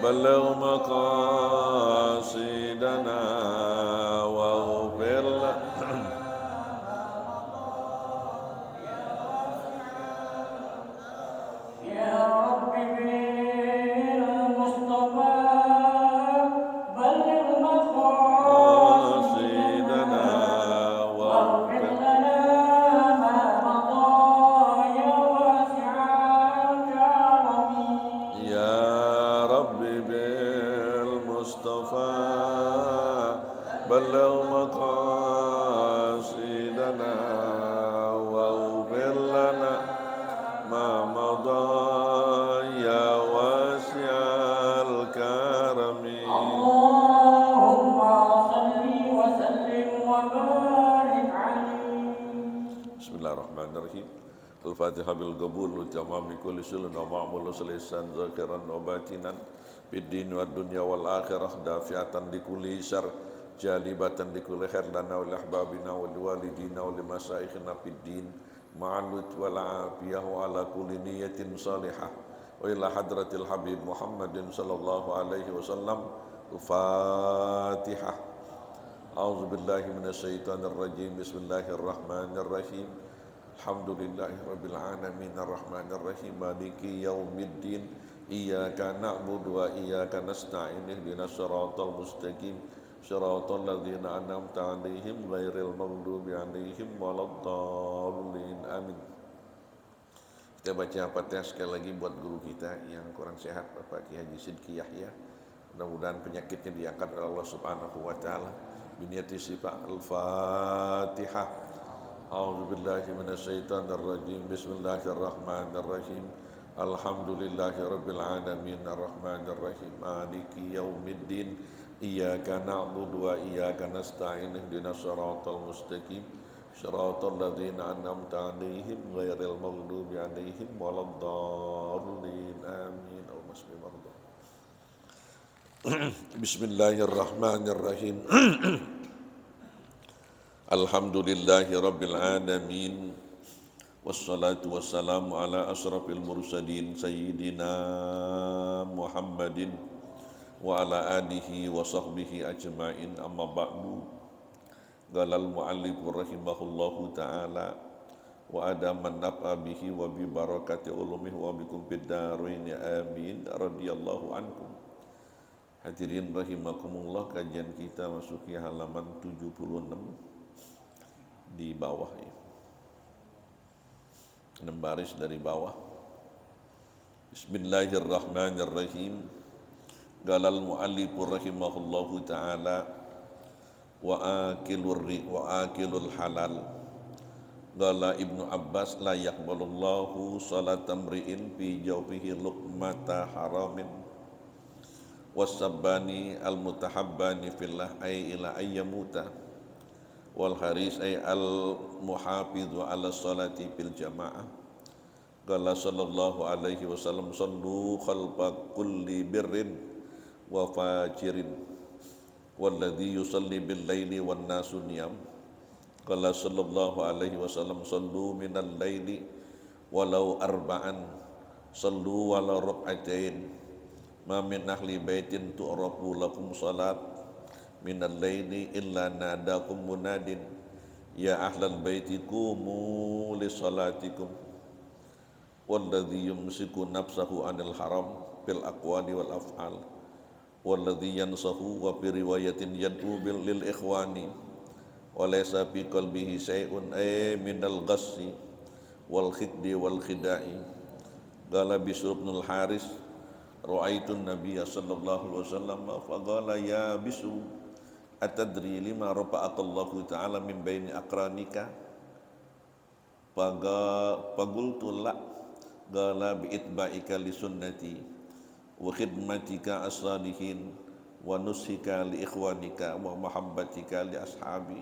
بلغ مقاصدنا واغفر لنا قاصدنا واغفر يا رب بالمصطفى بلغ مقاصدنا واغفر لنا ما مضى يا واسع الكرم اللهم صل وسلم وبارك عليه. بسم الله الرحمن الرحيم. الفاتحة بالقبول وتمام كل سلم ومعمول سلسان ذاكرا وباتنا بالدين والدنيا والآخرة دافعة لكل شر جالبة لكل خير لنا ولأحبابنا ولوالدينا ولمشايخنا في الدين مع اللطف والعافية وعلى كل نية صالحة وإلى حضرة الحبيب محمد صلى الله عليه وسلم. الفاتحة. أعوذ بالله من الشيطان الرجيم. بسم الله الرحمن الرحيم. الحمد لله رب العالمين الرحمن الرحيم مالك يوم الدين إياك نعبد وإياك نستعين اهدنا الصراط المستقيم صراط الذين أنعمت عليهم غير المغضوب عليهم ولا الضالين آمين. Kita baca Fatihah sekali lagi buat guru kita yang kurang sehat, Bapak Ki Haji Sidki Yahya. Mudah-mudahan penyakitnya diangkat oleh Allah Subhanahu wa taala. Biniyati sifat Al-Fatihah. A'udzu billahi minasyaitonir rajim. Bismillahirrahmanirrahim. Alhamdulillahirabbil alamin arrahmanir rahim maliki yaumiddin iyyaka na'budu wa iyyaka nasta'in ihdinas siratal mustaqim siratal ladzina an'amta 'alaihim ghairil maghdubi 'alaihim waladdallin amin. Allahumma shalli wa sallim. Bismillahirrahmanirrahim. Alhamdulillahi rabbil alamin. Wassalatu wassalamu ala asrafil mursalin sayyidina Muhammadin wa ala alihi wa sahbihi ajma'in amma ba'du. Galal mu'allif rahimahullahu ta'ala wa adaman naf'a bihi wa bi barakati ulumihi wa bikum fid dharain amin radhiyallahu ankum. Hadirin rahimakumullah, kajian kita masuki halaman 76 di bawah ya. 6 baris dari bawah. Bismillahirrahmanirrahim. Galal mu'allifur rahimahullahu ta'ala wa akilul halal. Gala Ibnu Abbas la yaqbalullahu salatam ri'in fi jawfihi luqmata haramin wasabbani al-mutahabbani fillah ay ila ayyamuta wal haris ay al-muhafidhu ala salati fil jamaah. Qala sallallahu alaihi wasallam sallu khalfa kulli birrin wa fajirin walladhi yusalli bil laili wan nasu niyam. Qala sallallahu alaihi wasallam sallu minal laili walau arba'an sallu walau rak'atain ma min ahli baitin tu'rafu lakum salat minal laili illa nadakum munadin ya ahlal baiti qumu li salatikum walladhi yumsiku nafsahu anil haram bil aqwali wal af'al walladhi yansahu wa fi riwayatin yad'u bil lil ikhwani wa laysa fi qalbihi syai'un ay minal ghassi wal khiddi wal khida'i. Qala Bishr ibn al-Haris ra'aitun nabiyya sallallahu alaihi wasallam faqala ya Bishr atadri lima rafa'akallahu ta'ala min baini aqranika faqultu la qala bi itba'ika li sunnati wa khidmatika as-salihin wa nushika li ikhwanika wa mahabbatika li ashabi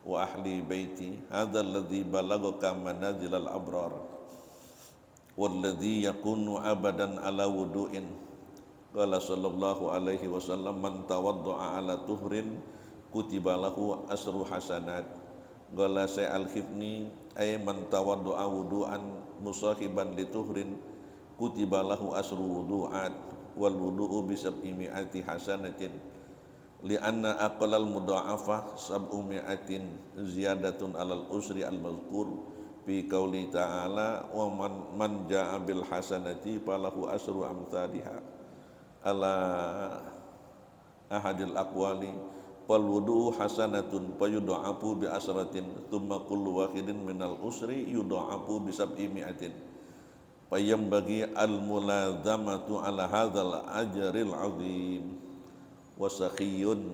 wa ahli baiti hadha alladhi balagaka manazil al-abrar walladhi yakunu abadan ala wudu'in. Qala sallallahu alaihi wasallam man tawadda'a ala tuhrin kutiba lahu asru hasanat. Qala sa'al khifni ay man tawadda'a wudu'an musahiban li tuhrin kutiba lahu asru wudu'at. wal wudu'u bi sab'i mi'ati hasanatin li'anna aqlal mudha'afah sab'u mi'atin ziyadatun alal usri al mazkur fi qauli ta'ala wa man ja'a bil hasanati falahu asru amsalihha ala ahadil aqwali wal wudu'u hasanatun fayudha'afu bi asratin thumma kullu wahidin minal usri yudha'afu bi sab'i mi'atin bagi al mulazamatu ala hadzal ajril azim wa sakhiyun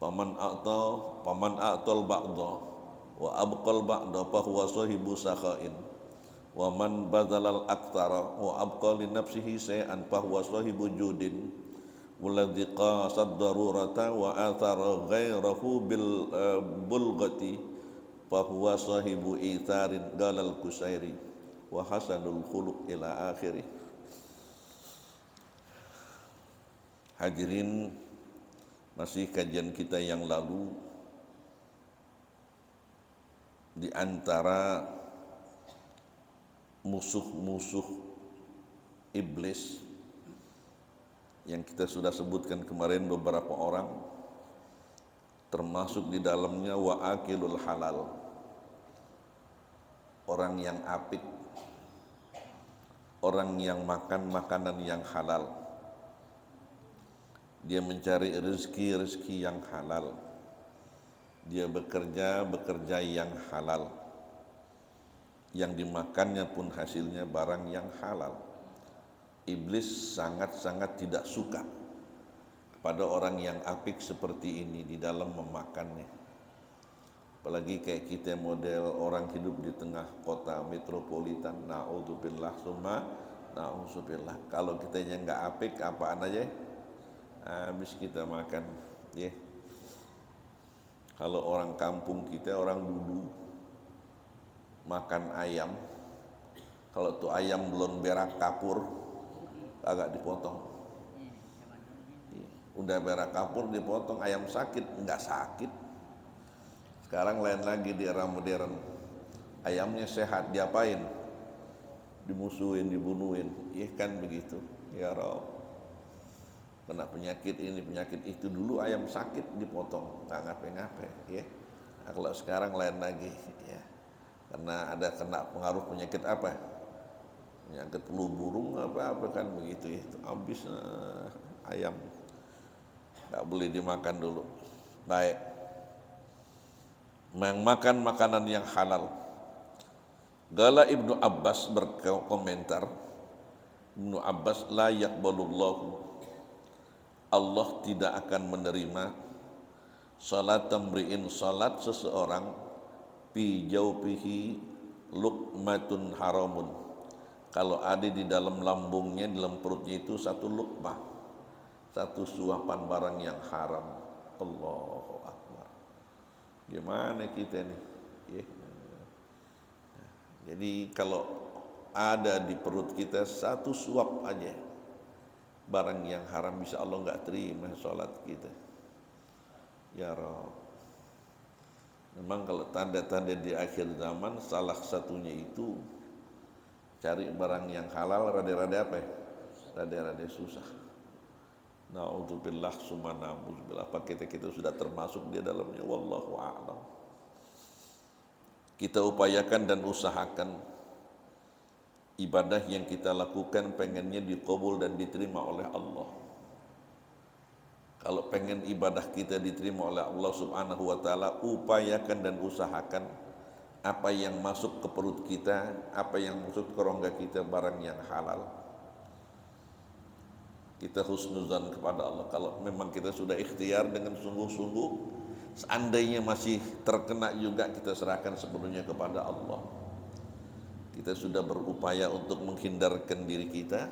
paman a'tal ba'dha wa abqal ba'dha fa huwa sahibu sakhain wa man bazalal aktsara wa abqa li nafsihi shay'an fa huwa sahibu judin walladzi qasad darurata wa athara ghairahu bil bulghati fa huwa sahibu itharin galal kusairi wa hasanul khuluq ila akhirih. Hadirin, masih kajian kita yang lalu di antara musuh-musuh iblis yang kita sudah sebutkan kemarin beberapa orang, termasuk di dalamnya wa akilul halal, orang yang apik, orang yang makan makanan yang halal, dia mencari rezeki yang halal, dia bekerja yang halal, yang dimakannya pun hasilnya barang yang halal. Iblis sangat-sangat tidak suka pada orang yang apik seperti ini di dalam memakannya. Apalagi kayak kita model orang hidup di tengah kota metropolitan, na'udzubillah summa na'udzubillah. Kalau kita yang nggak apik, apaan aja habis kita makan, ya. Kalau orang kampung kita, orang dulu makan ayam, kalau tuh ayam belum berak kapur, agak dipotong. Udah berak kapur dipotong, ayam sakit, enggak sakit. Sekarang lain lagi di era modern, ayamnya sehat, diapain? Dimusuhin, dibunuhin, ya kan begitu. Ya Rabb, kena penyakit ini, penyakit itu. Dulu ayam sakit dipotong, nggak ngapain-ngapain, ya. Nah, kalau sekarang lain lagi, ya. Karena ada kena pengaruh penyakit apa? Penyakit flu burung apa kan begitu, itu habis ayam, nggak boleh dimakan dulu. Baik, makan makanan yang halal. Gala Ibnu Abbas berkomentar, Ibnu Abbas, la yaqbalullahu, Allah tidak akan menerima salat tamri'in, salat seseorang fi jawfihi luqmatun haramun, kalau ada di dalam lambungnya, di dalam perutnya itu satu luqmah, satu suapan barang yang haram. Allahu Akbar. Gimana kita nih? Ya. Jadi kalau ada di perut kita satu suap aja barang yang haram, bisa Allah nggak terima sholat kita. Ya Rabb. Memang kalau tanda-tanda di akhir zaman, salah satunya itu cari barang yang halal rada-rada apa ya? Rada-rada susah. Na'udzubillah summa na'udzubillah. Apa kita sudah termasuk di dalamnya? Wallahu a'lam. Kita upayakan dan usahakan ibadah yang kita lakukan pengennya dikabul dan diterima oleh Allah. Kalau pengen ibadah kita diterima oleh Allah Subhanahu wa taala, upayakan dan usahakan apa yang masuk ke perut kita, apa yang masuk ke rongga kita, barang yang halal. Kita husnuzan kepada Allah. Kalau memang kita sudah ikhtiar dengan sungguh-sungguh, seandainya masih terkena juga, kita serahkan sepenuhnya kepada Allah. Kita sudah berupaya untuk menghindarkan diri kita,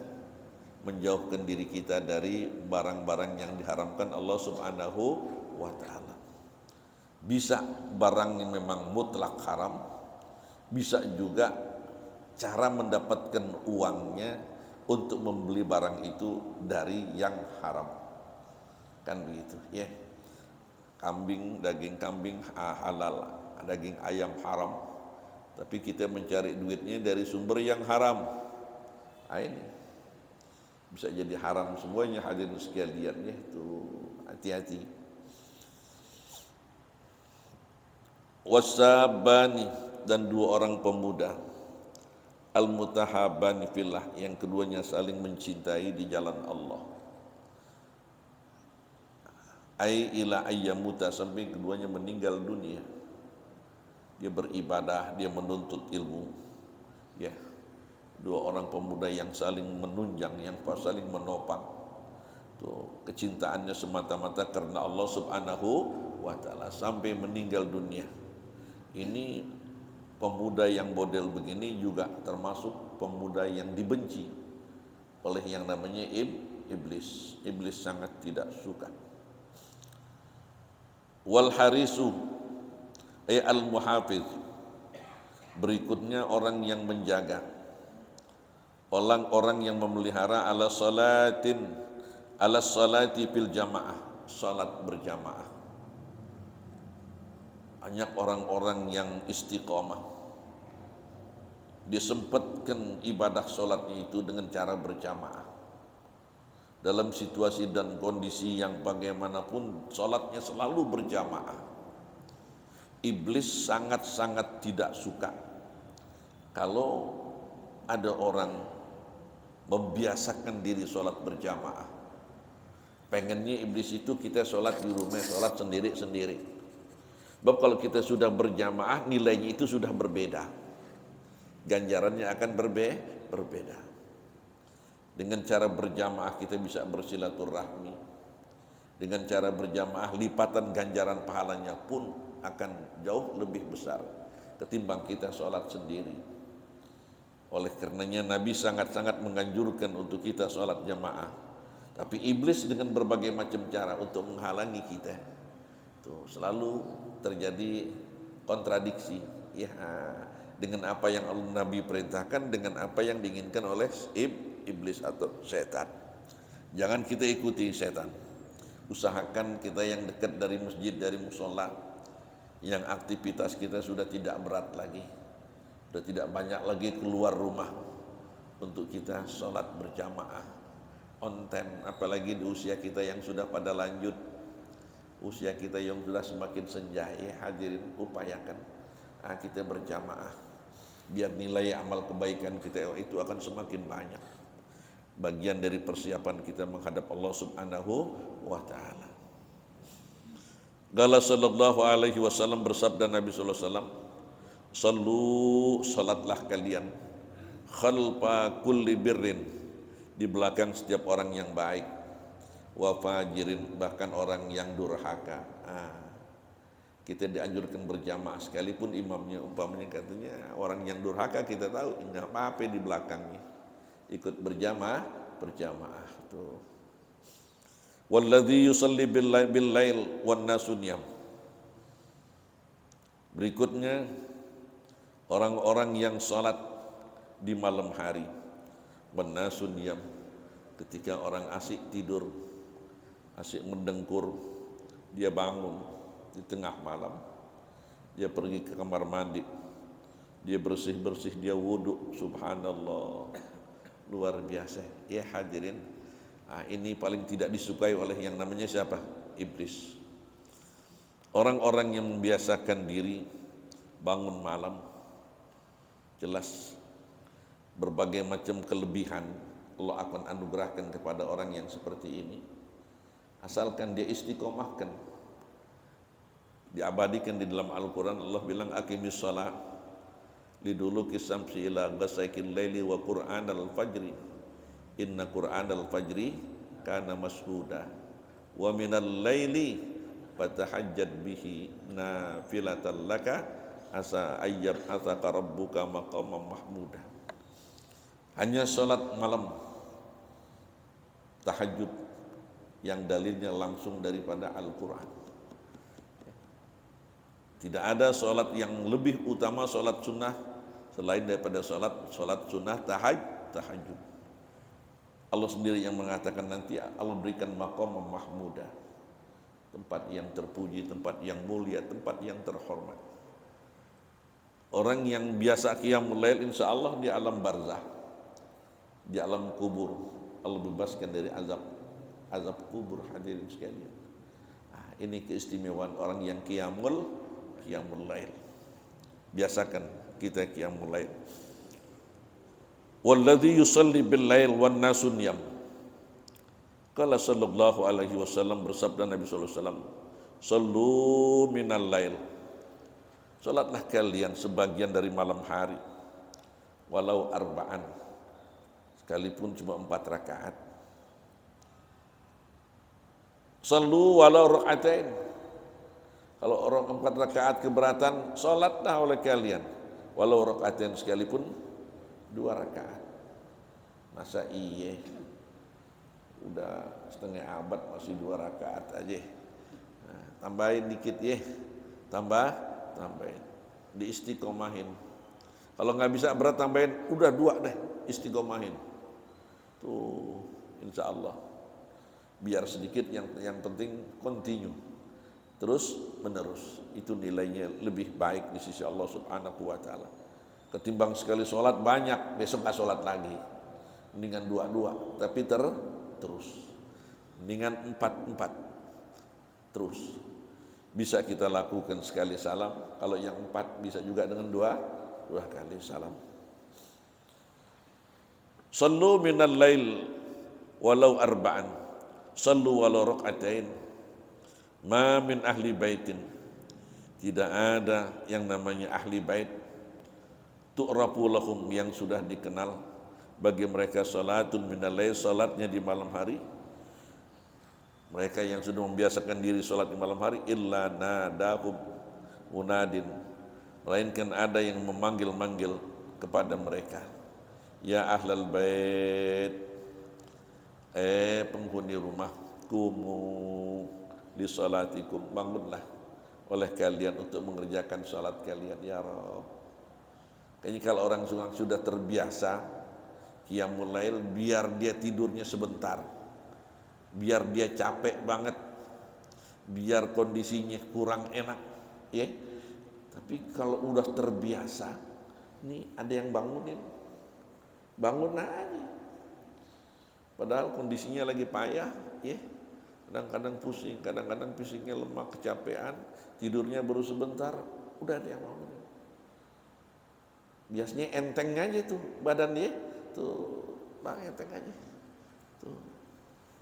menjauhkan diri kita dari barang-barang yang diharamkan Allah Subhanahu wa ta'ala. Bisa barang yang memang mutlak haram, bisa juga cara mendapatkan uangnya untuk membeli barang itu dari yang haram, kan begitu ya. Kambing, daging kambing halal, daging ayam haram, tapi kita mencari duitnya dari sumber yang haram. Ini bisa jadi haram semuanya. Hadirin sekalian ya, tuh hati-hati. Wasabani, dan dua orang pemuda, al-mutahabani fillah, yang keduanya saling mencintai di jalan Allah. Ai ila ayyamuta, sampai keduanya meninggal dunia. Dia beribadah, dia menuntut ilmu. Ya, dua orang pemuda yang saling menunjang, yang saling menopang. Tuh, kecintaannya semata-mata karena Allah Subhanahu wa taala sampai meninggal dunia. Ini pemuda yang model begini juga termasuk pemuda yang dibenci oleh yang namanya iblis. Iblis sangat tidak suka. Wal harisu ay al muhafiz, berikutnya orang yang menjaga, orang-orang yang memelihara ala salati fil jamaah, salat berjamaah. Banyak orang-orang yang istiqomah, dia sempatkan ibadah salatnya itu dengan cara berjamaah. Dalam situasi dan kondisi yang bagaimanapun, salatnya selalu berjamaah. Iblis sangat-sangat tidak suka kalau ada orang membiasakan diri salat berjamaah. Pengennya iblis itu kita salat di rumah, salat sendiri-sendiri. Sebab kalau kita sudah berjamaah, nilainya itu sudah berbeda. Ganjarannya akan berbeda. Dengan cara berjamaah kita bisa bersilaturahmi. Dengan cara berjamaah lipatan ganjaran pahalanya pun akan jauh lebih besar ketimbang kita sholat sendiri. Oleh karenanya Nabi sangat-sangat menganjurkan untuk kita sholat jamaah. Tapi iblis dengan berbagai macam cara untuk menghalangi kita. Tuh, selalu terjadi kontradiksi. Ya, dengan apa yang Allah Nabi perintahkan dengan apa yang diinginkan oleh iblis atau setan. Jangan kita ikuti setan. Usahakan kita yang dekat dari masjid, dari musola, yang aktivitas kita sudah tidak berat lagi, sudah tidak banyak lagi keluar rumah, untuk kita sholat berjamaah on time. Apalagi di usia kita yang sudah pada lanjut, usia kita yang sudah semakin senja. Ya hadirin, upayakan kita berjamaah, biar nilai amal kebaikan kita itu akan semakin banyak. Bagian dari persiapan kita menghadap Allah Subhanahu wa taala. Qala sallallahu alaihi wasallam, bersabda Nabi sallallahu alaihi wasallam, "Sallu, salatlah kalian, khalfa kulli birrin, di belakang setiap orang yang baik, wa fajirin, bahkan orang yang durhaka." Kita dianjurkan berjamaah sekalipun imamnya umpamanya katanya orang yang durhaka, kita tahu enggak apa-apa di belakangnya, ikut berjamaah tuh. Walladzi yusalli bil lail wan nasu niyam. Berikutnya orang-orang yang salat di malam hari, wan nasu niyam, ketika orang asik tidur, asik mendengkur, dia bangun di tengah malam, dia pergi ke kamar mandi, dia bersih-bersih, dia wudhu. Subhanallah, luar biasa. Ya hadirin, ini paling tidak disukai oleh yang namanya siapa? Iblis. Orang-orang yang membiasakan diri bangun malam, jelas berbagai macam kelebihan Allah akan anugerahkan kepada orang yang seperti ini, asalkan dia istiqomahkan. Diabadikan di dalam Al-Quran, Allah bilang aqimis shalah liduluki samsi ila ghasaikil laili wa qur'an al-fajri inna qur'an al-fajri kana mashhuda wa minal laili fatahajjad bihi nafilatan laka asa ayyab ataka rabbuka maqamam mahmuda. Hanya salat malam tahajud yang dalilnya langsung daripada Al-Quran. Tidak ada salat yang lebih utama salat sunnah selain daripada salat sunnah tahajud. Allah sendiri yang mengatakan nanti Allah berikan maqam mahmuda, tempat yang terpuji, tempat yang mulia, tempat yang terhormat. Orang yang biasa qiyamul lail insya Allah di alam barzah, di alam kubur, Allah bebaskan dari azab kubur. Hadirin sekalian, ini keistimewaan orang yang qiyamul lail. Biasakan kita qiyamul lail. Walladzi yusalli bil lail wan nasu niyam. Qala sallallahu alaihi wasallam, bersabda Nabi sallallahu alaihi wasallam, sallu minal lail. Salatlah kalian sebagian dari malam hari, walau arba'an, sekalipun cuma 4 rakaat. Sallu walau rakaatain. Kalau orang 4 rakaat keberatan, salatlah oleh kalian walau rakaatain, sekalipun 2 rakaat. Masa iya udah setengah abad masih 2 rakaat aja. Nah, tambahin dikit ya, tambahin, diistiqomahin. Kalau nggak bisa berat tambahin, udah 2 deh, istiqomahin. Tuh, insya Allah. Biar sedikit, yang penting continue, terus menerus. Itu nilainya lebih baik di sisi Allah Subhanahu wa Ta'ala. Ketimbang sekali sholat banyak, besok nggak sholat lagi. Mendingan 2, tapi terus. Mendingan 4, terus. Bisa kita lakukan sekali salam. Kalau yang 4 bisa juga dengan 2 kali salam. Sallu minal lail walau arba'an, sallu walau rakaatain. Ma min ahli baitin, tidak ada yang namanya ahli bait, tu'rafu lahum, yang sudah dikenal bagi mereka salatun minal lail, salatnya di malam hari. Mereka yang sudah membiasakan diri salat di malam hari, illa nadahum munadin, melainkan ada yang memanggil-manggil kepada mereka, ya ahlal bait, penghuni rumah, kumu li salatikum, bangunlah oleh kalian untuk mengerjakan salat kalian ya Rabb. Kayaknya kalau orang sudah terbiasa qiyamul lail, biar dia tidurnya sebentar, biar dia capek banget, biar kondisinya kurang enak, ya. Tapi kalau udah terbiasa, nih ada yang bangun aja. Padahal kondisinya lagi payah, ya. Kadang-kadang pusing, kadang-kadang fisiknya lemah, kecapean, tidurnya baru sebentar, udah ada yang bangun. Biasanya enteng aja tuh badannya, tuh bang, enteng aja, tuh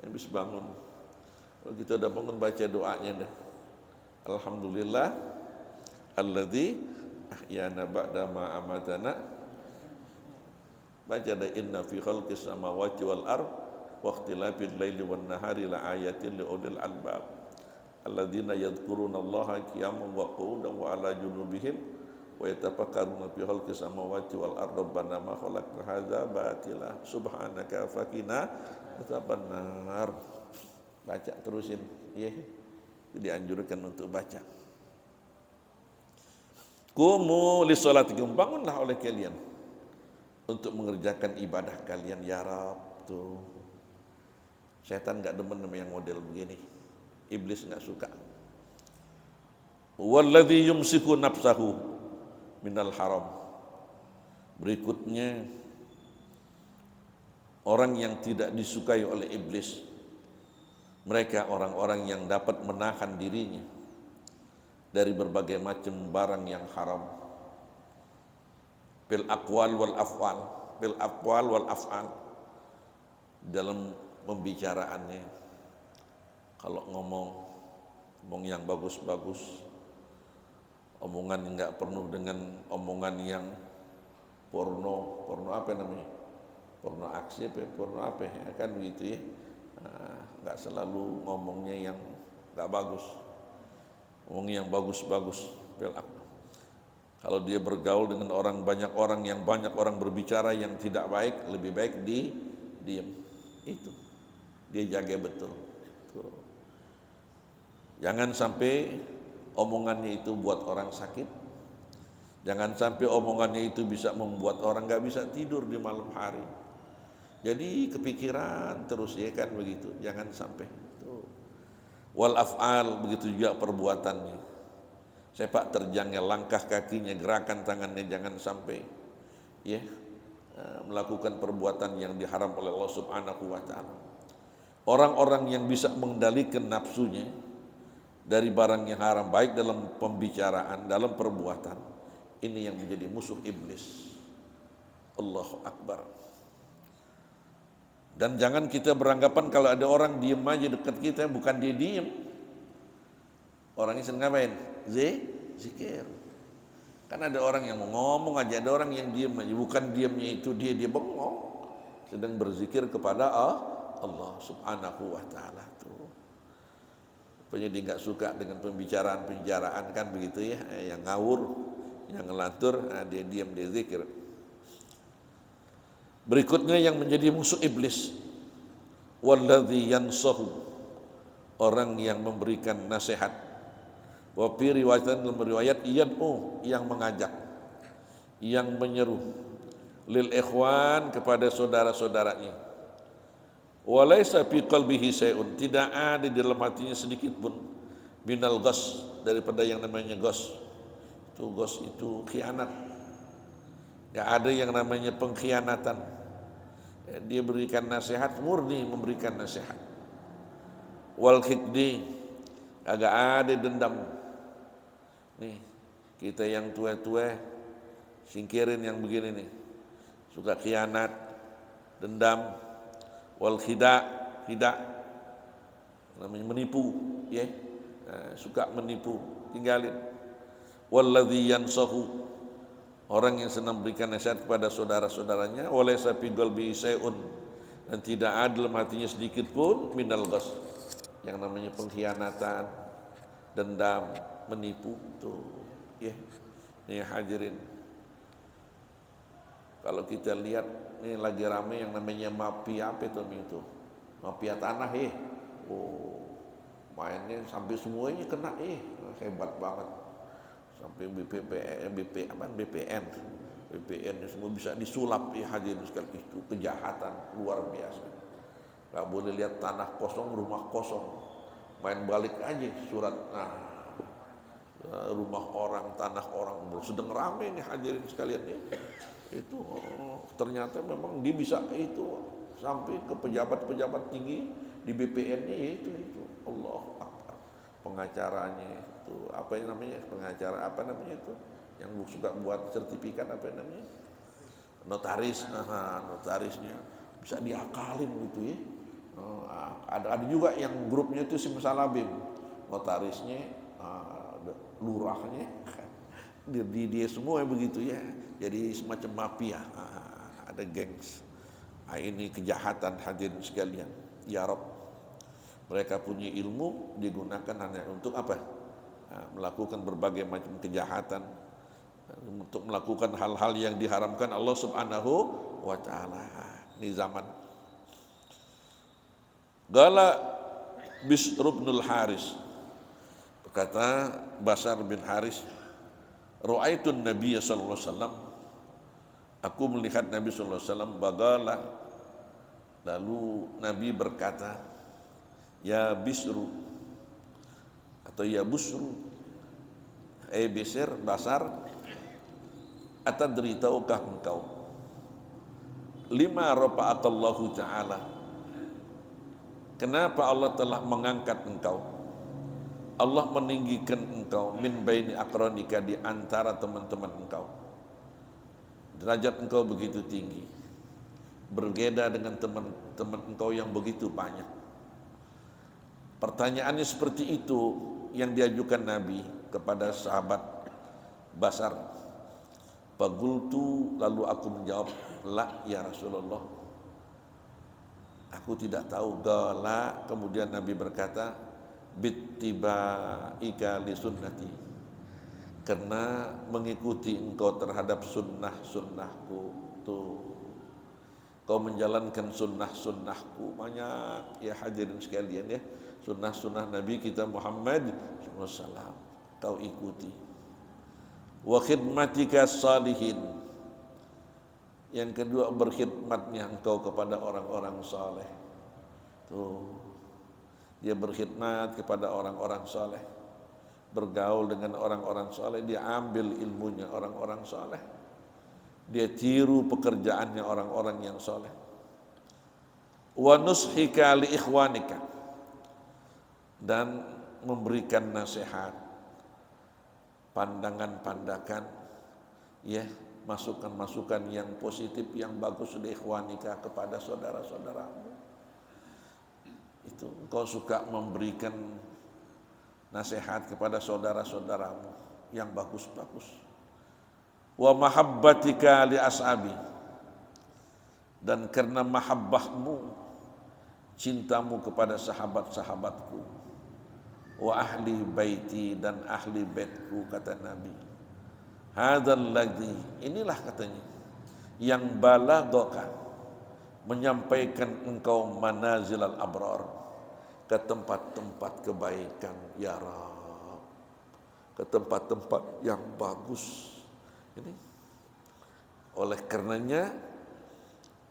habis bangun. Kalau kita udah bangun, baca doanya dah. Alhamdulillah alladzi ahyana ba'da ma amatana. Baca dah, inna fi khalqis samawati wal ard wa ikhtilafil laili wan nahari la ayatin li ulil albab alladzina yadhkuruna Allaha qiyaman wa qu'udan wa ala junubihim wa yatafakkaruna fi khalqis samawati wal ard rabbana ma khalaqta hadza batila subhanaka faqina adzabannar. Baca terusin, ya. Dianjurkan untuk baca. Qumu li sholatikum, bangunlah oleh kalian untuk mengerjakan ibadah kalian ya Rabb. Tuh, setan enggak demen sama yang model begini, iblis enggak suka. Walladzi yumsiku nafsahu minal haram, berikutnya orang yang tidak disukai oleh iblis, mereka orang-orang yang dapat menahan dirinya dari berbagai macam barang yang haram. Bil aqwal wal af'al, dalam pembicaraannya. Kalau ngomong yang bagus-bagus, omongan yang enggak penuh dengan omongan yang porno apa namanya? Porno aksi apa? Porno apa ya? Kan begitu ya. Enggak selalu ngomongnya yang enggak bagus. Ngomong yang bagus-bagus. Kalau dia bergaul dengan banyak orang berbicara yang tidak baik, lebih baik diam. Itu dia jaga betul. Tuh. Jangan sampai omongannya itu buat orang sakit. Jangan sampai omongannya itu bisa membuat orang nggak bisa tidur di malam hari. Jadi kepikiran terus, ya kan begitu. Jangan sampai. Tuh. Wal af'al, begitu juga perbuatannya. Sepak terjangnya, langkah kakinya, gerakan tangannya, jangan sampai, ya, melakukan perbuatan yang diharam oleh Allah Subhanahu wa taala. Orang-orang yang bisa mengendalikan nafsunya dari barang yang haram, baik dalam pembicaraan, dalam perbuatan, ini yang menjadi musuh iblis. Allahu Akbar. Dan jangan kita beranggapan kalau ada orang diem aja dekat kita, bukan dia diem. Orangnya sedang ngapain? Zikir. Kan ada orang yang mau ngomong aja, ada orang yang diem aja, bukan diemnya itu dia bengong, sedang berzikir kepada Allah Subhanahu wa taala tuh. Pokoknya dia nggak suka dengan pembicaraan kan begitu ya, yang ngawur, yang ngelantur, dia diam, dia zikir. Berikutnya yang menjadi musuh iblis, walladzi yansahu, orang yang memberikan nasihat. Wa fi riwayatan, dalam riwayat, yad'u, yang mengajak, yang menyeru, lil ikhwan, kepada saudara-saudaranya. Wa laisa fi qalbihi syai'un, tidak ada di dalam hatinya sedikit pun, minal ghas, daripada yang namanya ghas. Itu ghas itu khianat. Enggak ada yang namanya pengkhianatan. Dia berikan nasihat, murni memberikan nasihat. Wal hikdi, agak ada dendam. Nih, kita yang tua-tua singkirin yang begini nih. Suka khianat, dendam, wal khida, namanya menipu, ya. Suka menipu, tinggalin. Walladzi yansahu, orang yang senang berikan nasihat kepada saudara-saudaranya, walaysa fi qalbi syai'un, dan tidak ada dalam hatinya sedikit pun, minal ghas, yang namanya pengkhianatan, dendam, menipu tuh, ya. Nih hadirin, kalau kita lihat ini lagi ramai yang namanya mafia, apa itu mafia tanah, mainnya sampai semuanya kena, hebat banget, sampai BPN semua bisa disulap, hadirin sekali. Itu kejahatan luar biasa. Gak boleh lihat tanah kosong, rumah kosong, main balik aja surat, rumah orang, tanah orang, sedang ramai nih hadirin sekalian nih. Itu ternyata memang dia bisa itu sampai ke pejabat-pejabat tinggi di BPN-nya, itu Allah Akbar. Pengacaranya itu apa yang namanya, pengacara apa namanya itu, yang suka buat sertifikat, apa namanya, notaris. Notarisnya bisa diakalin gitu ya. Ada juga yang grupnya itu simsalabim, notarisnya, lurahnya, dia semua begitu ya. Jadi semacam mafia, ada gengs. Ini kejahatan hadirin sekalian. Ya Rabb, mereka punya ilmu, digunakan hanya untuk apa? Melakukan berbagai macam kejahatan, untuk melakukan hal-hal yang diharamkan Allah Subhanahu wa taala. Ini zaman. Gala Bishr bin Haris, berkata Basar bin Haris, ra'aitun Nabiy sallallahu alaihi wasallam, aku melihat Nabi sallallahu alaihi wasallam, bagala, lalu Nabi berkata, ya Bisru, atau ya Busru, Bisr, Basar, atadri, tahukah engkau, lima rafa'atallahu ta'ala, kenapa Allah telah mengangkat engkau, Allah meninggikan engkau, min baini aqranika, di antara teman-teman engkau. Derajat engkau begitu tinggi, berbeda dengan teman-teman engkau yang begitu banyak. Pertanyaannya seperti itu yang diajukan Nabi kepada sahabat Basar. Faqultu, lalu aku menjawab, la ya Rasulullah, aku tidak tahu. Gala, kemudian Nabi berkata, bittibaika li sunnati, karena mengikuti engkau terhadap sunnah-sunnahku. Tuh, kau menjalankan sunnah-sunnahku. Banyak ya hadirin sekalian ya, sunnah-sunnah Nabi kita Muhammad SAW kau ikuti. Wa khidmatika salihin, yang kedua berkhidmatnya engkau kepada orang-orang saleh. Tuh, dia berkhidmat kepada orang-orang saleh, bergaul dengan orang-orang saleh, dia ambil ilmunya orang-orang saleh. dia tiru pekerjaannya orang-orang yang soleh. Wa nushika li ikhwanika, dan memberikan nasihat, pandangan-pandangan, ya, masukan-masukan yang positif, yang bagus li ikhwanika, kepada saudara-saudaramu. Itu engkau suka memberikan nasihat kepada saudara-saudaramu yang bagus-bagus. Wa mahabbatika li ashabi, dan karena mahabbahmu, cintamu kepada sahabat-sahabatku. Wa ahli baiti, dan ahli baitku, kata Nabi. Hadzal ladzi, inilah katanya yang balaghaka, menyampaikan engkau manazilal abrar, ke tempat-tempat kebaikan ya Rabb, ke tempat-tempat yang bagus. Ini oleh karenanya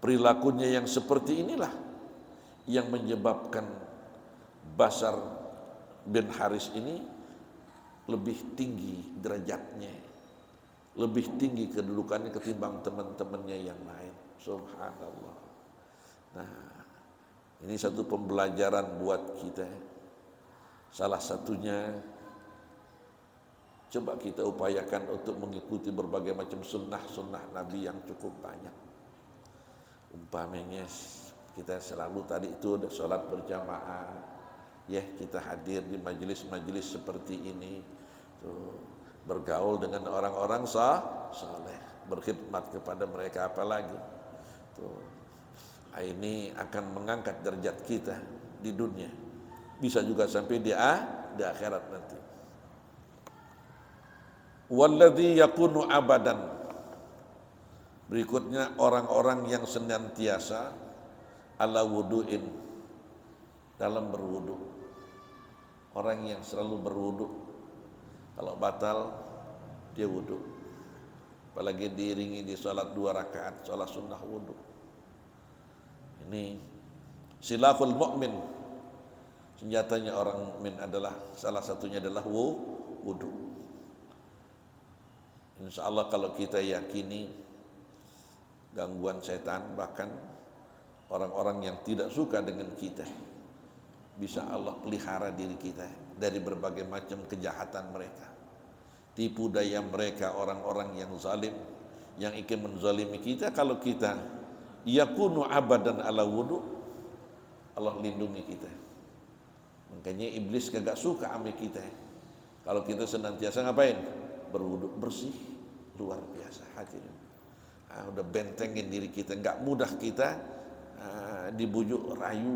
perilakunya yang seperti inilah yang menyebabkan Bashar bin Haris ini lebih tinggi derajatnya, lebih tinggi kedudukannya ketimbang teman-temannya yang lain. Subhanallah. Nah, ini satu pembelajaran buat kita. Salah satunya, coba kita upayakan untuk mengikuti berbagai macam sunnah-sunnah Nabi yang cukup banyak. Umpamanya kita selalu tadi itu ada sholat berjamaah, ya, kita hadir di majelis-majelis seperti ini, tuh, bergaul dengan orang-orang saleh, berkhidmat kepada mereka, apalagi tuh, ini akan mengangkat derajat kita di dunia, bisa juga sampai di akhirat nanti. Walladzi yakunu abadan, berikutnya orang-orang yang senantiasa ala wudu'in, dalam berwudu. Orang yang selalu berwudu, kalau batal dia wudu, apalagi diiringi di sholat 2 rakaat, sholat sunnah wudu. Ini silahul mu'min, senjatanya orang mukmin adalah, salah satunya adalah wudu. Insya Allah kalau kita yakini gangguan setan, bahkan orang-orang yang tidak suka dengan kita, bisa Allah pelihara diri kita dari berbagai macam kejahatan mereka, tipu daya mereka, orang-orang yang zalim, yang ingin menzalimi kita. Kalau kita yakunu abadan ala wudu, Allah lindungi kita. Makanya iblis kagak suka sama kita kalau kita senantiasa ngapain? Berwudu bersih, luar biasa hadirin. Udah bentengin diri kita, nggak mudah kita dibujuk rayu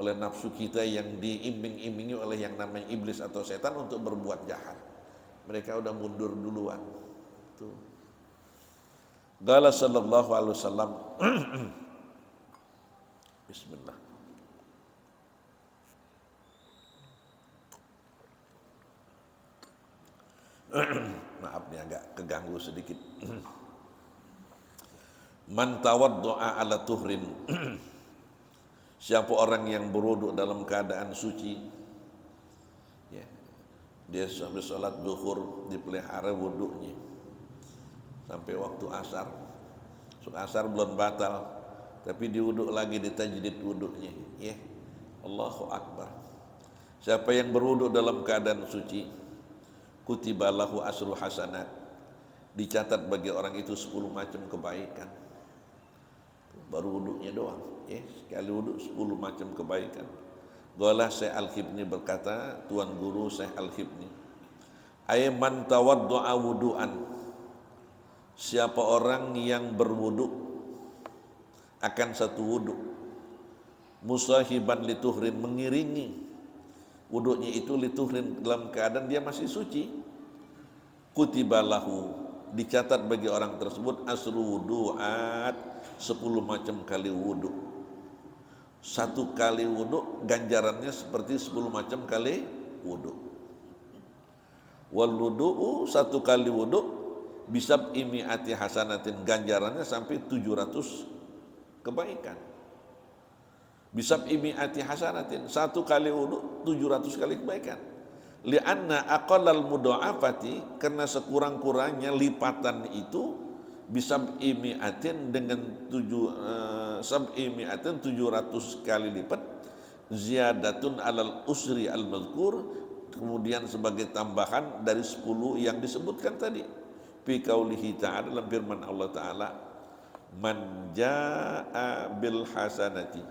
oleh nafsu kita yang diimbing-imbingi oleh yang namanya iblis atau setan untuk berbuat jahat. Mereka udah mundur duluan. Tuh. Qala sallallahu alaihi wasallam Bismillah. Maaf nih agak keganggu sedikit. Man tawaddu'a ala tuhrin, siapa orang yang berwudu dalam keadaan suci, ya, dia sampai sholat zuhur dipelihara wudunya sampai waktu asar. Asar belum batal, tapi diwudu lagi, ditajdid wudunya, ya. Allahu Akbar. Siapa yang berwudu dalam keadaan suci, kutiba lahu asru hasanat, dicatat bagi orang itu 10 macam kebaikan. Baru wudunya doang, ya, sekali wudu 10 macam kebaikan. Qala Syekh Al-Khibni berkata, tuan guru Syekh Al-Khibni, ay man tawaddu'a wudu'an, siapa orang yang berwudu akan satu wudu, musahiban lituhrin, mengiringi wudunya itu lituhrin, dalam keadaan dia masih suci, kutiba lahu, dicatat bagi orang tersebut asru wudu'at, 10 macam kali wudu. Satu kali wudu ganjarannya seperti 10 macam kali wudu. Wal wudu'u, satu kali wudu bisab imi'ati hasanatin, ganjarannya sampai 700 kebaikan. Bisab imi'ati hasanatin, satu kali wudu 700 kali kebaikan. Li'anna aqallal mudha'afati, karena sekurang-kurangnya lipatan itu bisab'i mi'atin dengan 700 kali lipat, ziyadatun alal usri al-mazkur, kemudian sebagai tambahan dari 10 yang disebutkan tadi. Fi qaulihi ta'ala, dalam firman Allah Ta'ala, man jaa'a bil hasanati,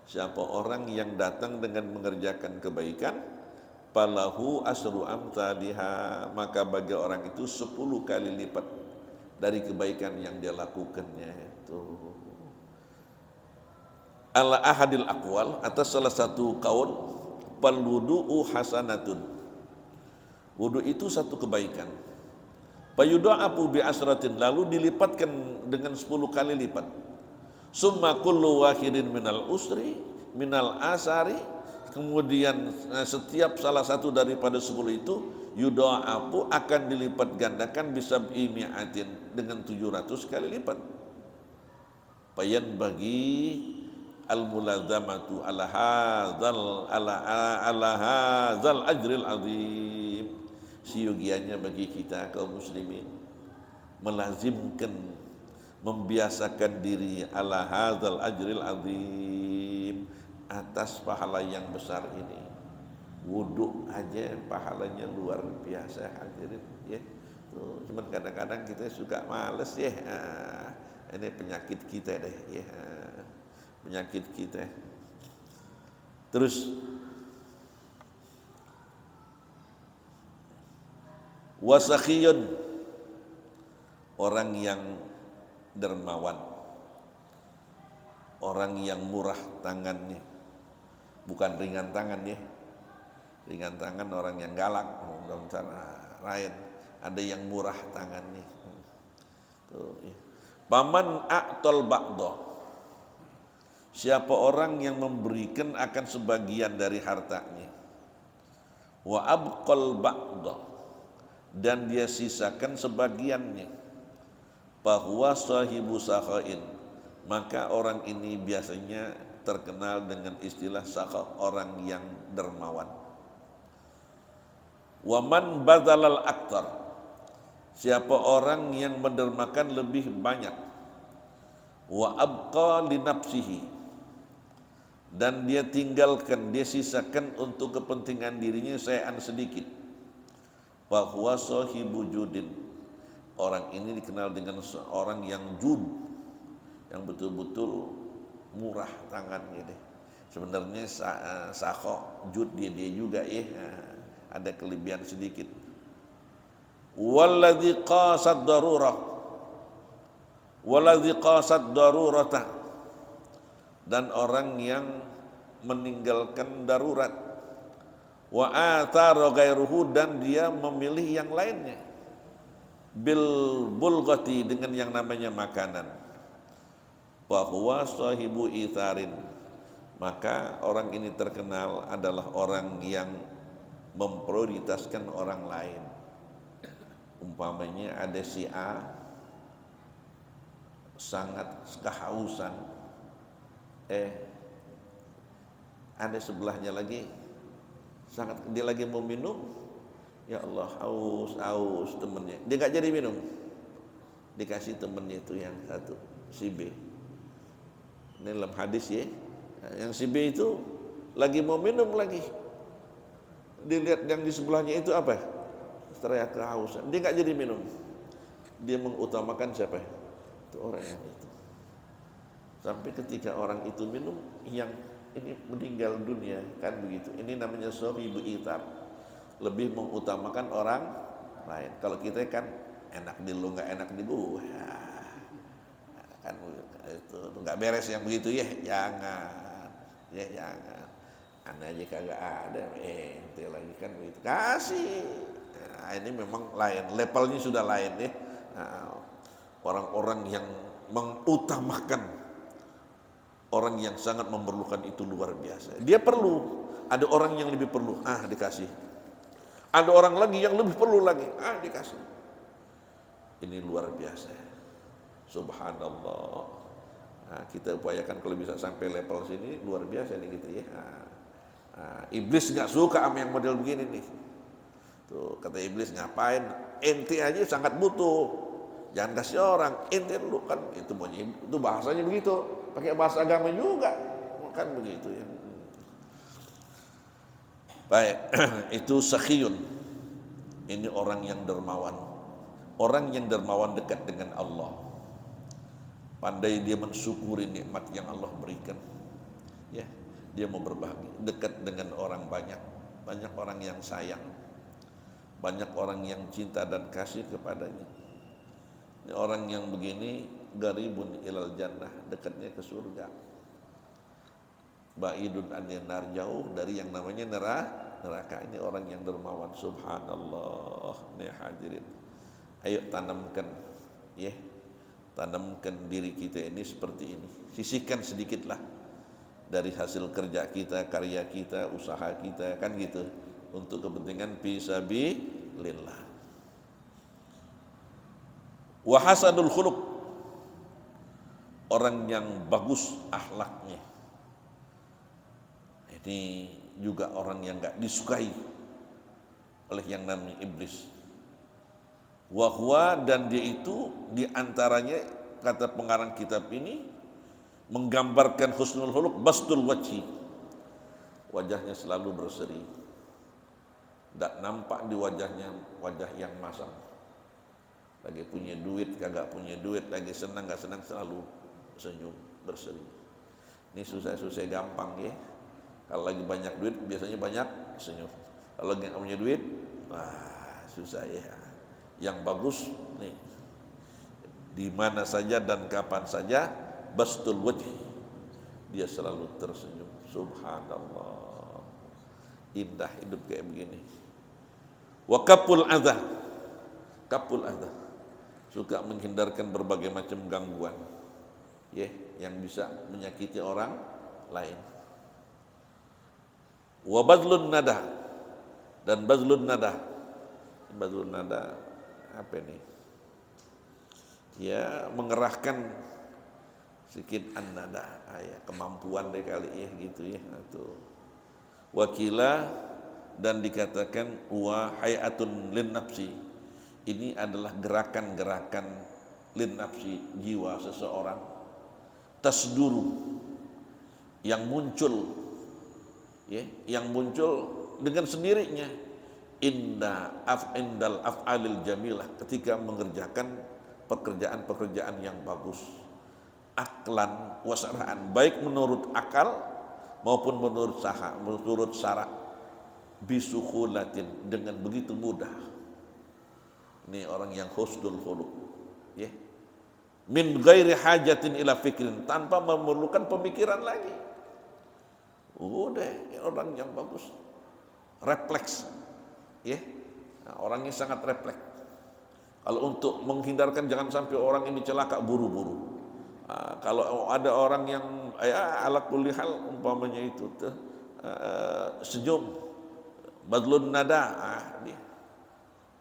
siapa orang yang datang dengan mengerjakan kebaikan, falahu asru amsalihha, maka bagi orang itu 10 kali lipat dari kebaikan yang dia lakukannya itu. Ala ahadil aqwal, atas salah satu kaul, fal wudu'u hasanatun, wudu itu satu kebaikan. Fayudha'afu bi asratin, lalu dilipatkan dengan 10 kali lipat. Summa kullu wahidin minal usri minal asari, kemudian setiap salah satu daripada 10 itu yudha'afu, akan dilipat gandakan bisab'i mi'atin, dengan 700 kali lipat. Bayan bagi al-mulazamatu ala hadzal ajril azim, siyogianya bagi kita kaum muslimin melazimkan, membiasakan diri ala hadzal ajril azim, atas pahala yang besar ini. Wudhu aja pahalanya luar biasa hadirin ya. Tuh, cuman kadang-kadang kita suka males ya. Ini penyakit kita deh ya. Penyakit kita. Terus wasakhiyun, orang yang dermawan, orang yang murah tangannya, bukan ringan tangan ya. Ringan tangan orang yang galak, dalam cara lain. Ada yang murah tangannya. Tuh, ya. Paman a'tol ba'do, siapa orang yang memberikan akan sebagian dari hartanya. Wa abqal ba'do, dan dia sisakan sebagiannya. Bahwa sahibu sakhain, maka orang ini biasanya terkenal dengan istilah sakha, orang yang dermawan. Wa man badzalal aktar, siapa orang yang mendermakan lebih banyak. Wa abqa li nafsihi, dan dia tinggalkan, dia sisakan untuk kepentingan dirinya sayan sedikit. Wa huwa sahibu judin, orang ini dikenal dengan seorang yang jud, yang betul-betul murah tangannya deh. Sebenarnya sakho jud dia juga ya, ada kelebihan sedikit. Walladzi qasad darurata, dan orang yang meninggalkan darurat. Wa athara ghairuhu, dan dia memilih yang lainnya. Bil bulghati, dengan yang namanya makanan. Wa huwa sahibu itharin, maka orang ini terkenal adalah orang yang memprioritaskan orang lain. Umpamanya ada si A sangat kehausan, ada sebelahnya lagi sangat, dia lagi mau minum, ya Allah haus temennya, dia gak jadi minum, dikasih temennya itu yang satu, si B. Ini dalam hadis ya, yang si B itu lagi mau minum lagi, dilihat yang di sebelahnya itu apa? Teriak kehausan, dia gak jadi minum, dia mengutamakan siapa? Itu orang yang itu. Sampai ketika orang itu minum, yang ini meninggal dunia, kan begitu. Ini namanya sahibu itar, lebih mengutamakan orang lain. Kalau kita kan enak di lu, nggak enak di gua, kan itu nggak beres yang begitu ya, jangan. Anda aja kagak ada, ente lagi kan begitu, kasih. Nah, ini memang lain, levelnya sudah lain ya. Orang-orang yang mengutamakan orang yang sangat memerlukan itu luar biasa. Dia perlu, ada orang yang lebih perlu, dikasih. Ada orang lagi yang lebih perlu lagi, dikasih. Ini luar biasa. Subhanallah. Kita upayakan kalau bisa sampai level sini, luar biasa nih gitu ya. Iblis nggak suka sama yang model begini nih. Tuh kata iblis, ngapain? Ente aja sangat butuh. Jangan kasih orang, ente dulu kan itu bahasanya begitu, pakai bahasa agama juga, kan begitu ya. Baik, itu sakhiyun. Ini orang yang dermawan. Orang yang dermawan dekat dengan Allah. Pandai dia mensyukuri nikmat yang Allah berikan. Ya, dia mau berbagi, dekat dengan orang banyak. Banyak orang yang sayang. Banyak orang yang cinta dan kasih kepadanya. Ini orang yang begini garibun ilal jannah, dekatnya ke surga. Ba'idun anil nar, jauh dari yang namanya neraka. Ini orang yang dermawan. Subhanallah. Nih hadirin, ayo tanamkan ya, tanamkan diri kita ini seperti ini. Sisihkan sedikitlah dari hasil kerja kita, karya kita, usaha kita, kan gitu, untuk kepentingan fisabilillah. Wa hasanul khuluq, orang yang bagus akhlaknya. Ini juga orang yang enggak disukai oleh yang namanya iblis. Wa huwa, dan dia itu diantaranya, kata pengarang kitab ini, menggambarkan husnul khuluq, bastul wajhi, wajahnya selalu berseri, tidak nampak di wajahnya wajah yang masam. Lagi punya duit, kagak punya duit, lagi senang, gak senang, selalu senyum, berseri. Ini susah-susah gampang ya. Kalau lagi banyak duit, biasanya banyak senyum. Kalau lagi gak punya duit, susah ya. Yang bagus nih, di mana saja dan kapan saja, bastul wajhi, dia selalu tersenyum. Subhanallah, indah hidup kayak begini. Wa kapul adha, suka menghindarkan berbagai macam gangguan ya, yang bisa menyakiti orang lain. Wa badlun nada, dan badlun nada apa ini ya, mengerahkan sedikit an-nada, ya, kemampuan deh kali ya gitu ya. Atau wakila, dan dikatakan wa hayatun lin nafsi, ini adalah gerakan-gerakan lin nafsi, jiwa seseorang, tasduru, yang muncul ya, yang muncul dengan sendirinya, indal af'alil jamilah, ketika mengerjakan pekerjaan-pekerjaan yang bagus, aklan wasaraan, baik menurut akal maupun menurut syara, bisukhulatin, dengan begitu mudah. Ini orang yang husnul khuluq ya, min ghairi hajatin ila fikrin, tanpa memerlukan pemikiran lagi. Udah, orang yang bagus, refleks ya. Nah, orangnya sangat refleks. Kalau untuk menghindarkan jangan sampai orang ini celaka, buru-buru. Kalau ada orang yang ya ala kulli hal umpamanya itu senyum, badlun nada, dia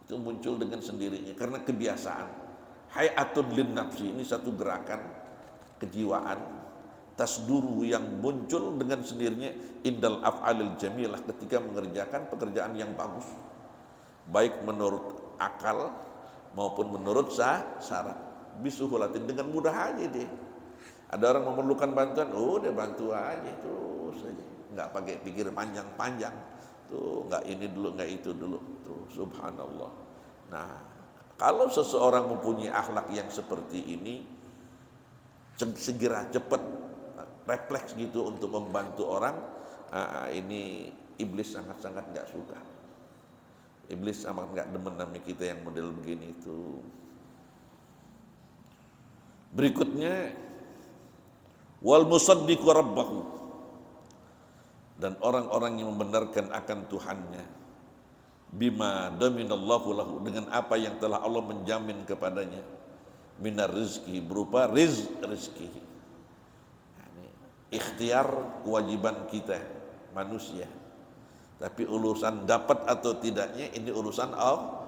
itu muncul dengan sendirinya karena kebiasaan. Hayatun lin nafsi, ini satu gerakan kejiwaan, tasduru, yang muncul dengan sendirinya, indal af'alil jamilah, ketika mengerjakan pekerjaan yang bagus, baik menurut akal maupun menurut syarat, bisuhulatin, dengan mudah aja deh. Ada orang memerlukan bantuan, udah bantu aja terus saja, nggak pakai pikir panjang-panjang tuh, nggak ini dulu, nggak itu dulu tuh. Subhanallah. Nah, kalau seseorang mempunyai akhlak yang seperti ini, segera cepat refleks gitu untuk membantu orang, ini iblis sangat-sangat nggak suka. Iblis amat nggak demen namanya kita yang model begini itu. Berikutnya, wal musaddiqu rabbahu, dan orang-orang yang membenarkan akan Tuhannya, bima daminallahu lahu, dengan apa yang telah Allah menjamin kepadanya, minar rizki, berupa rizki. Ikhtiar kewajiban kita manusia, tapi urusan dapat atau tidaknya ini urusan Allah.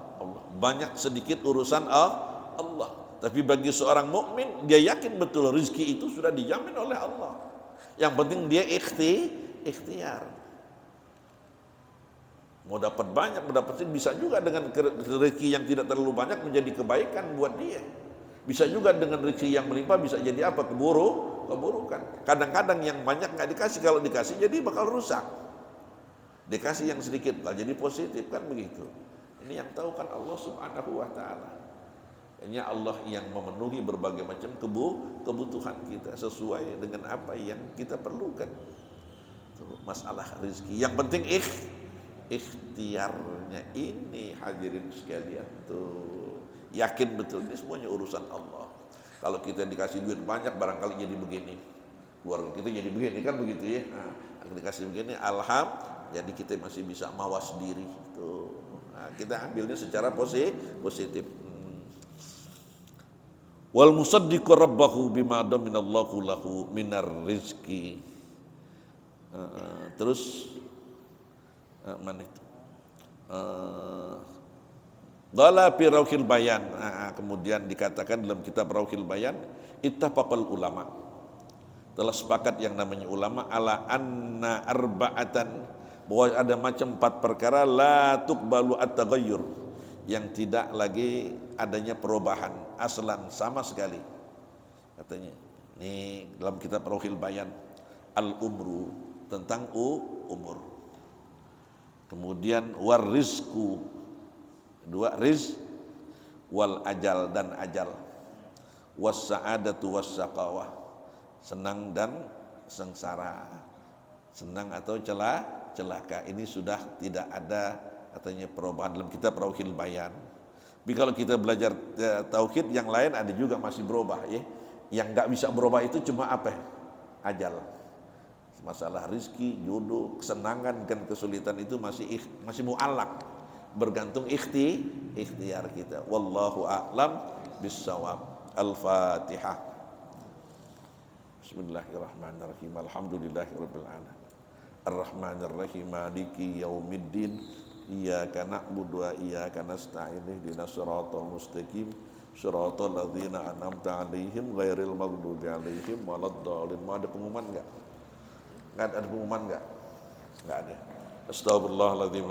Banyak sedikit urusan Allah. Tapi bagi seorang mukmin, dia yakin betul rezeki itu sudah dijamin oleh Allah. Yang penting dia ikhtiar. Mau dapat banyak, mau dapat sedikit, bisa juga dengan rezeki yang tidak terlalu banyak menjadi kebaikan buat dia. Bisa juga dengan rezeki yang melimpah bisa jadi apa? Keburukan. Kadang-kadang yang banyak nggak dikasih, kalau dikasih jadi bakal rusak. Dikasih yang sedikit bakal jadi positif, kan begitu. Ini yang tahu kan Allah Subhanahu wa taala. Hanya Allah yang memenuhi berbagai macam kebutuhan kita sesuai dengan apa yang kita perlukan. Itu masalah rezeki. Yang penting ikhtiarnya ini, hadirin sekalian, tuh yakin betul ini semuanya urusan Allah. Kalau kita dikasih duit banyak barangkali jadi begini, keluarga kita jadi begini, kan begitu ya. Nah, dikasih begini jadi kita masih bisa mawas diri tuh. Nah, kita ambilnya secara positif. Wal musaddiqu rabbahu bima daminallahu lahu minar rizki. Terus mana itu? Qala fi Rauhil Bayan. Kemudian dikatakan dalam kitab Rauhil Bayan, ittafaqal ulama. Telah sepakat yang namanya ulama ala anna arba'atan, bahwa ada macam 4 perkara la tuqbalu at-taghayyur, yang tidak lagi adanya perubahan aslan sama sekali. Katanya ini dalam kitab Rauhil Bayan, al-umru, tentang umur. Kemudian warizku, 2 rizq, wal ajal, dan ajal, was sa'adatu was saqawah, senang dan sengsara, senang atau celaka. Ini sudah tidak ada katanya perubahan dalam kitab Rauhil Bayan. Tapi kalau kita belajar tauhid yang lain ada juga masih berubah ya. Yang nggak bisa berubah itu cuma apa? Ajal. Masalah rizki, jodoh, kesenangan dan kesulitan itu masih mu'allaq, bergantung ikhtiar kita. Wallahu a'lam bissawab. Al-Fatihah. Bismillahirrahmanirrahim. Alhamdulillahirabbil alamin. Ar-Rahmanir-Rahim. Maliki yaumiddin. Iyyaka na'budu wa iyyaka nasta'in. Ihdinas siratal mustaqim. Siratal ladzina an'amta 'alaihim ghairil maghdubi 'alaihim waladdallin. Mau ada pengumuman enggak? Enggak ada pengumuman enggak? Enggak ada. Astaghfirullahaladzim.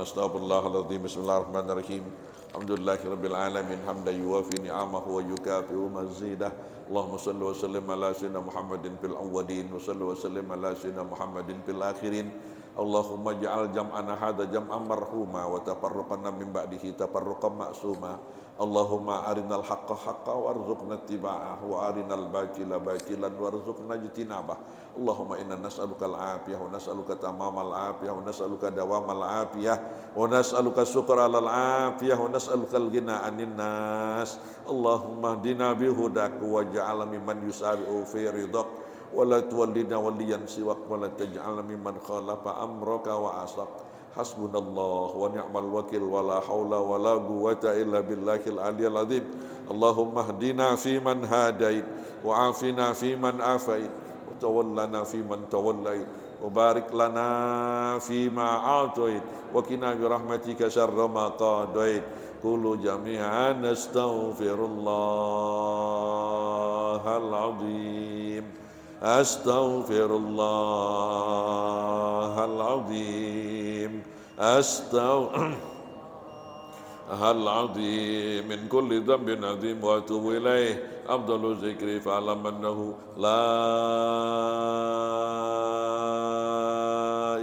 Bismillahirrahmanirrahim. Alhamdulillahirabbil alamin hamdan yuwafi ni'amahu wa yukafi'u mazidah. Allahumma shalli wa sallim ala sayyidina Muhammadin fil awwalin wa shalli wa sallim ala sayyidina Muhammadin fil akhirin. Allahumma ja'al jam'ana hadza jam'an marhuma wa tafarruqana min ba'dihi tafarruqan ma'suma. Allahumma arinal haqqa haqqan warzuqna ittiba'ah wa arinal batila batilan warzuqna ijtinabah. Allahumma inna nas'aluka al-afiyah wa nas'aluka tamamal afiyah wa nas'aluka dawamal afiyah wa nas'aluka syukra alal afiyah wa nas'aluka al-ghina 'anil nas. Allahumma hdina bihudak wa ja'al mimman yusari'u fi ridaq wa la tuwallina waliyan siwak wa la taj'alna mimman khalafa amraka wa asaq. Hasbunallah wa ni'mal wakil wa la hawla wa la quwwata illa billahil aliyyil azim. Allahumma hdina fi man hadait wa afina fi man afait wa tawallana fi man tawallait wa barik lana fi ma a'tait wa qina bi rahmatika syarra ma qadait. Qulu jami'an astaghfirullahal azim. Astaghfirullahal azim. Astaghfirullahal azim min kulli dhanbin azim wa atubu ilaih. Afdalu zikri fa'lam annahu la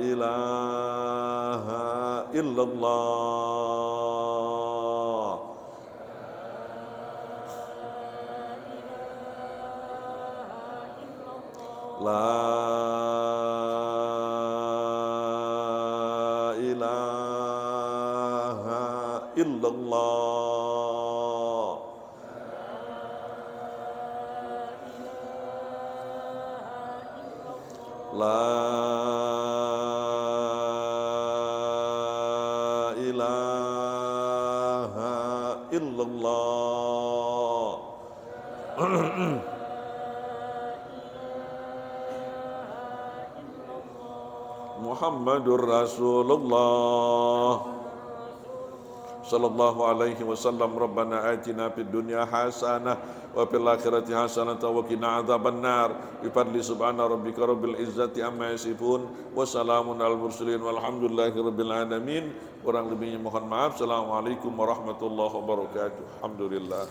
ilaha illallah. La ilaha illallah. La ilaha illallah. Muhammadur Rasulullah sallallahu alaihi wasallam. Rabbana atina fid dunya hasanah wa fil akhirati hasanah wa qina adzabannar. Bi fadli subhana rabbika rabbil izzati amma yasifun wa salamun alal mursalin walhamdulillahi rabbil alamin. Kurang lebihnya mohon maaf. Assalamualaikum warahmatullahi wabarakatuh. Alhamdulillah.